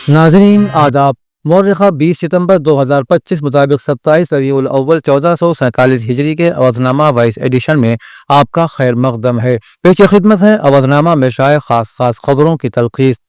नाजरीन आदाब। मौर्रिखा 20 सितंबर 2025 मुताबिक 27 रबीउल अव्वल 1447 हिजरी के अवधनामा वाइस एडिशन में आपका खैर मकदम है। पेश खिदमत है अवधनामा में शाये खास खबरों की तलखीस।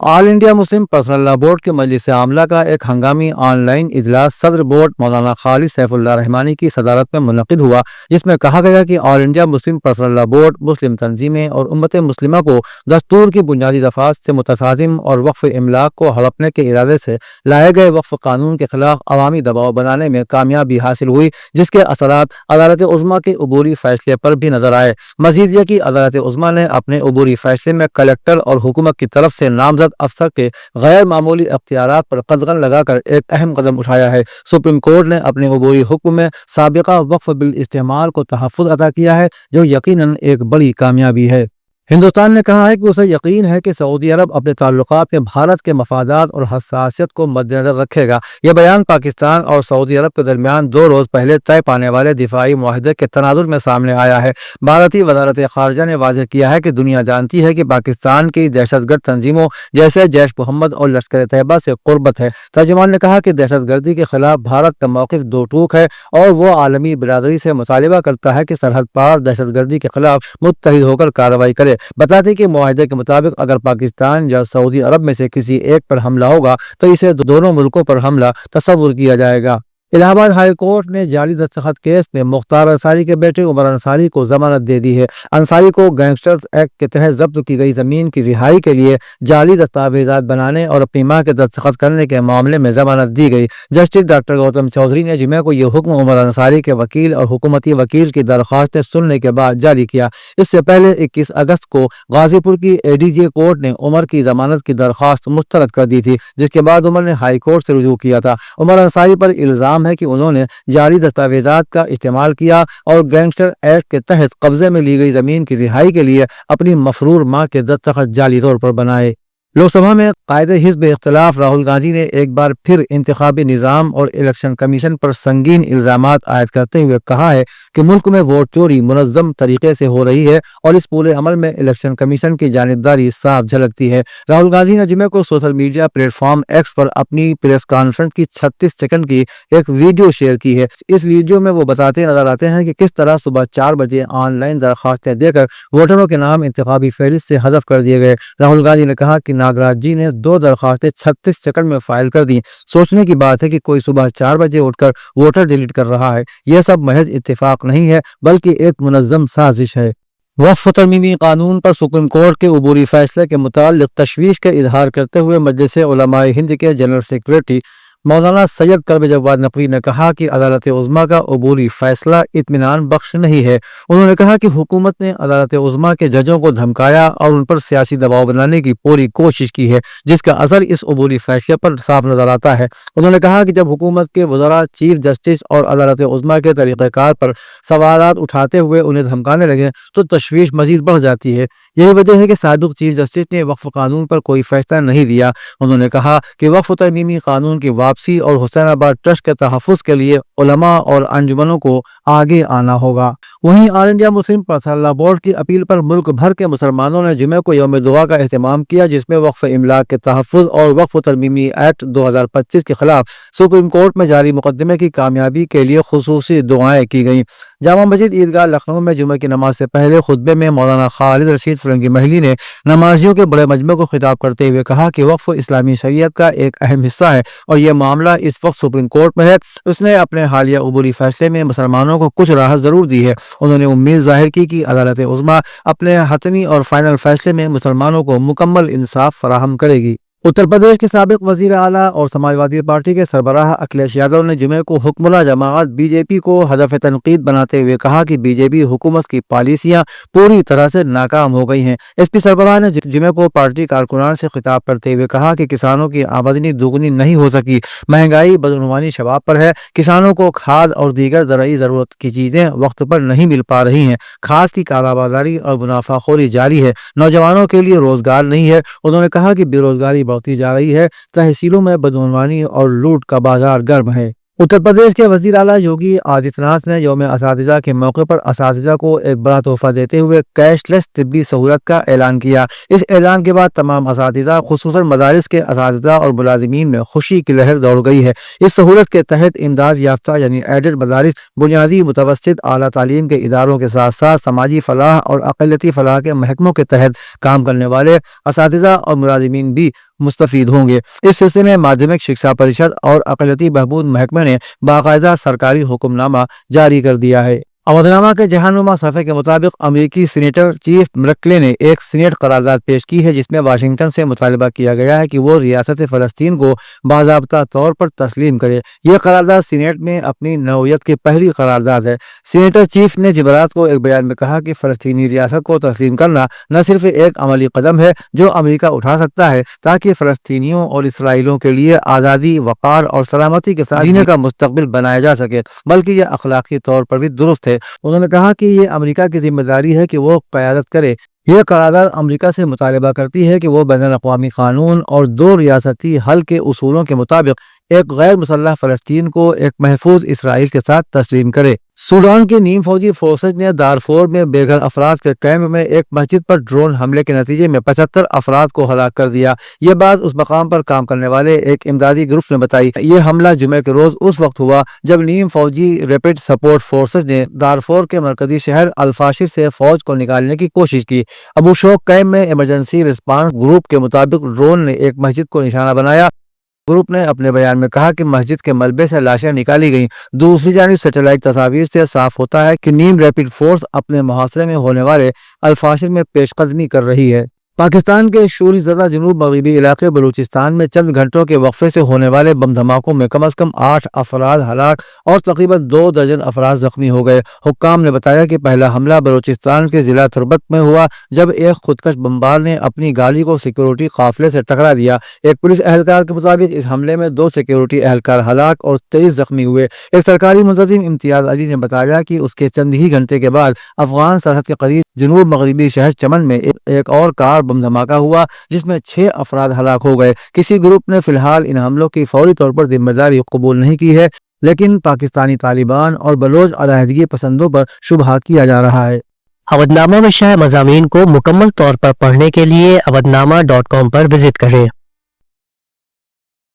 All India Muslim personal law board के मजलिस आमला का एक हंगामी ऑनलाइन इजलास सदर बोर्ड मौलाना खालिद सैफुल्लाह रहमानी की सदारत में मुनक़िद हुआ, जिसमें कहा गया कि all India Muslim personal law board मुस्लिम तंजीमें और उम्मत मुस्लिमा को दस्तूर की बुनियादी दफात से मुतसादिम और वक्फ इमलाक को हड़पने के इरादे से लाए गए वक्फ कानून के खिलाफ अवामी दबाव बनाने में कामयाबी हासिल हुई, जिसके असरात अदालत उज़्मा के अबूरी फैसले पर भी नजर आए। मजीद यह कि अदालत उज़्मा ने अपने अबूरी फैसले में कलेक्टर और हुकूमत की तरफ से नामजद अफसर के गैर मामूली अख्तियारात पर कदगन लगाकर एक अहम कदम उठाया है। सुप्रीम कोर्ट ने अपने अबूरी हुक्म में साबिका वक्फ बिल इस्तेमाल को तहफ़्फ़ुज़ अता किया है, जो यकीनन एक बड़ी कामयाबी है। हिंदुस्तान ने कहा है कि उसे यकीन है कि सऊदी अरब अपने ताल्लुकात में भारत के मफादात और हसासियत को मद्देनजर रखेगा। यह बयान पाकिस्तान और सऊदी अरब के दरमियान 2 रोज़ पहले तय पाने वाले दिफाई मुआहदे के तनाजुर में सामने आया है। भारतीय वज़ारत ख़ारिजा ने वाज़ेह किया है कि दुनिया जानती है कि पाकिस्तान की दहशतगर्द तंजीमों जैसे जैश मोहम्मद और लश्कर तैयबा से कुर्बत है। तर्जुमान ने कहा कि दहशतगर्दी के खिलाफ भारत का मौक़िफ़ दो टूक है और वो आलमी बिरादरी से मुतालिबा करता है कि सरहद पार दहशतगर्दी के खिलाफ मुत्तहिद होकर कार्रवाई करे। बताते कि मुआहदे के मुताबिक अगर पाकिस्तान या सऊदी अरब में से किसी एक पर हमला होगा तो इसे दोनों मुल्कों पर हमला तस्वुर किया जाएगा। इलाहाबाद हाई कोर्ट ने जाली दस्तखत केस में मुख्तार अंसारी के बेटे उमर अंसारी को जमानत दे दी है। अंसारी को गैंगस्टर एक्ट के तहत जब्त की गई जमीन की रिहाई के लिए जाली दस्तावेजात बनाने और अपनी मां के दस्तखत करने के मामले में जमानत दी गई। जस्टिस डॉक्टर गौतम चौधरी ने जुमे को यह हुक्म उमर अंसारी के वकील और हुकूमती वकील की दरख्वास्तें सुनने के बाद जारी किया। इससे पहले 21 अगस्त को गाजीपुर की एडीजे कोर्ट ने उमर की जमानत की दरख्वास्त मुस्तरद कर दी थी, जिसके बाद उमर ने हाई कोर्ट से रुजू किया था। उमर अंसारी पर इल्जाम है कि उन्होंने जाली दस्तावेजात का इस्तेमाल किया और गैंगस्टर एक्ट के तहत कब्जे में ली गई जमीन की रिहाई के लिए अपनी मफरूर मां के दस्तखत जाली तौर पर बनाए। लोकसभा में कायदे हिज़्ब इख्तिलाफ राहुल गांधी ने एक बार फिर इंतखाबी निज़ाम और इलेक्शन कमीशन पर संगीन इल्जामात आयद करते हुए कहा है कि मुल्क में वोट चोरी मुनज़्ज़म तरीके से हो रही है और इस पूरे अमल में इलेक्शन कमीशन की जानिबदारी साफ झलकती है। राहुल गांधी ने जुमे को सोशल मीडिया प्लेटफॉर्म एक्स पर अपनी प्रेस कॉन्फ्रेंस की 36 सेकंड की एक वीडियो शेयर की है। इस वीडियो में वो बताते नजर आते हैं कि किस तरह सुबह 4 बजे ऑनलाइन दरख्वास्तें देकर वोटरों के नाम इंतखाबी फहरिस्त से हज़फ कर दिए गए। राहुल गांधी ने कहा कि नागराज जी ने 2 दरख्वास्तें 36 सेकंड में फाइल कर दी। सोचने की बात है कि कोई सुबह 4 बजे उठकर वोटर डिलीट कर रहा है। यह सब महज इत्तेफाक नहीं है बल्कि एक मुनज़्ज़म साजिश है। वक्फ तरमीमी कानून पर सुप्रीम कोर्ट के अबूरी फैसले के मुताल्लिक तशवीश का इजहार करते हुए मजलिस उलमाए हिंद के जनरल सेक्रेटरी मौलाना सैयद कर्ब जवाद नकवी ने कहा कि अदालत उज़्मा का अबूरी फैसला इत्मीनान बख्श नहीं है। उन्होंने कहा कि हुकूमत ने अदालत उज़्मा के जजों को धमकाया और उन पर सियासी दबाव बनाने की पूरी कोशिश की है, जिसका असर इस अबूरी फैसले पर साफ नजर आता है। उन्होंने कहा कि जब हुकूमत के वज़रा चीफ जस्टिस और अदालत उज़्मा के तरीक़ाकार पर सवालात उठाते हुए उन्हें धमकाने लगे तो तशवीश मजीद बढ़ जाती है। यही वजह है कि साबिक़ चीफ जस्टिस ने वक्फ कानून पर कोई फैसला नहीं दिया। उन्होंने कहा कि वक्फ तरमीमी कानून की वापसी और हुसैनाबाद ट्रस्ट के तहफ़्फ़ुज़ के लिए उलमा और अंजुमनों को आगे आना होगा। वहीं all India Muslim personal law board की अपील पर मुल्क भर के मुसलमानों ने जुमे को यौम दुआ का एहतमाम किया, जिसमें वक्फ इमलाक के तहफ़्फ़ुज़ और वक्फ तरमीमी एक्ट 2025 के खिलाफ सुप्रीम कोर्ट में जारी मुकदमे की कामयाबी के लिए खुसूसी दुआएं की गईं। जामा मस्जिद ईदगाह लखनऊ में जुमे की नमाज से पहले खुतबे में मौलाना खालिद रशीद फिरंगी महली ने नमाजियों के बड़े मजमे को खिताब करते हुए कहा कि वक्फ इस्लामी शरीयत का एक अहम हिस्सा है और यह मामला इस वक्त सुप्रीम कोर्ट में है। उसने अपने हालिया अबूरी फैसले में मुसलमानों को कुछ राहत जरूर दी है। उन्होंने उम्मीद जाहिर की कि अदालत उज़्मा अपने हतमी और फाइनल फैसले में मुसलमानों को मुकम्मल इंसाफ फराहम करेगी। उत्तर प्रदेश के साबिक वजीर आला और समाजवादी पार्टी के सरबराह अखिलेश यादव ने जुमे को हुक्मरान जमात बीजेपी को हदफ तनकीद बनाते हुए कहा कि बीजेपी हुकूमत की पॉलिसियां पूरी तरह से नाकाम हो गई हैं। एसपी सरबराह ने जुमे को पार्टी कारकुनान से खिताब करते हुए कहा कि किसानों की आमदनी दोगुनी नहीं हो सकी, महंगाई बदनवानी शबाब पर है, किसानों को खाद और दीगर ज़रूरी ज़रूरत की चीज़ें वक्त पर नहीं मिल पा रही हैं, खाद की कालाबाजारी और मुनाफाखोरी जारी है, नौजवानों के लिए रोजगार नहीं है। उन्होंने कहा कि बेरोजगारी बढ़ती जा रही है, तहसीलों में बदनवानी और लूट का बाजार गर्म है। اتر پردیش کے وزیر اعلیٰ یوگی آدتیہ ناتھ نے یوم اساتذہ کے موقع پر اساتذہ کو ایک بڑا تحفہ دیتے ہوئے کیش لیس طبی سہولت کا اعلان کیا۔ اس اعلان کے بعد تمام اساتذہ خصوصاً مدارس کے اساتذہ اور ملازمین میں خوشی کی لہر دوڑ گئی ہے۔ اس سہولت کے تحت امداد یافتہ یعنی ایڈڈ مدارس بنیادی، متوسط، اعلیٰ تعلیم کے اداروں کے ساتھ ساتھ سماجی فلاح اور اقلیتی فلاح کے محکموں کے تحت کام کرنے والے اساتذہ اور ملازمین بھی مستفید ہوں گے۔ اس سلسلے میں مادھمک شکشا پریشد اور اقلیتی بہبود محکمے نے باقاعدہ سرکاری حکم نامہ جاری کر دیا ہے۔ اودھ نامہ کے جہانما صفحے کے مطابق امریکی سینیٹر چیف مرکلے نے ایک سینیٹ قرارداد پیش کی ہے جس میں واشنگٹن سے مطالبہ کیا گیا ہے کہ وہ ریاست فلسطین کو باضابطہ طور پر تسلیم کرے۔ یہ قرارداد سینیٹ میں اپنی نوعیت کی پہلی قرارداد ہے۔ سینیٹر چیف نے جمعرات کو ایک بیان میں کہا کہ فلسطینی ریاست کو تسلیم کرنا نہ صرف ایک عملی قدم ہے جو امریکہ اٹھا سکتا ہے تاکہ فلسطینیوں اور اسرائیلیوں کے لیے آزادی، وقار اور سلامتی کے ساتھ جینے کا مستقبل بنایا جا سکے، بلکہ یہ اخلاقی طور پر بھی درست ہے۔ انہوں نے کہا کہ یہ امریکہ کی ذمہ داری ہے کہ وہ قیادت کرے۔ یہ قرارداد امریکہ سے مطالبہ کرتی ہے کہ وہ بین الاقوامی قانون اور دو ریاستی حل کے اصولوں کے مطابق ایک غیر مسلح فلسطین کو ایک محفوظ اسرائیل کے ساتھ تسلیم کرے۔ سوڈان کی نیم فوجی فورسز نے دارفور میں بے گھر افراد کے کیمپ میں ایک مسجد پر ڈرون حملے کے نتیجے میں 75 افراد کو ہلاک کر دیا۔ یہ بات اس مقام پر کام کرنے والے ایک امدادی گروپ نے بتائی۔ یہ حملہ جمعے کے روز اس وقت ہوا جب نیم فوجی ریپڈ سپورٹ فورسز نے دارفور کے مرکزی شہر الفاشر سے فوج کو نکالنے کی کوشش کی۔ ابو شوق کیمپ میں ایمرجنسی رسپانس گروپ کے مطابق ڈرون نے ایک مسجد کو نشانہ بنایا۔ گروپ نے اپنے بیان میں کہا کہ مسجد کے ملبے سے لاشیں نکالی گئیں۔ دوسری جانب سیٹلائٹ تصاویر سے صاف ہوتا ہے کہ نیم ریپڈ فورس اپنے محاصرے میں ہونے والے الفاشر میں پیش قدمی کر رہی ہے۔ پاکستان کے شوری زدہ جنوب مغربی علاقے بلوچستان میں چند گھنٹوں کے وقفے سے ہونے والے بم دھماکوں میں کم از کم 8 افراد ہلاک اور تقریباً 2 درجن افراد زخمی ہو گئے۔ حکام نے بتایا کہ پہلا حملہ بلوچستان کے ضلع تربت میں ہوا جب ایک خودکش بمبار نے اپنی گاڑی کو سیکیورٹی قافلے سے ٹکرا دیا۔ ایک پولیس اہلکار کے مطابق اس حملے میں 2 سیکیورٹی اہلکار ہلاک اور 23 زخمی ہوئے۔ ایک سرکاری منتظم امتیاز علی نے بتایا کہ اس کے چند ہی گھنٹے کے بعد افغان سرحد کے قریب جنوب مغربی شہر چمن میں ایک اور کار بم دھماکہ ہوا جس میں 6 افراد ہلاک ہو گئے۔ کسی گروپ نے فی الحال ان حملوں کی فوری طور پر ذمہ داری قبول نہیں کی ہے، لیکن پاکستانی طالبان اور بلوچ علیحدگی پسندوں پر شبہ کیا جا رہا ہے۔ اودھ نامہ میں شائع مضامین کو مکمل طور پر پڑھنے کے لیے اودھ نامہ .com پر وزٹ کریں۔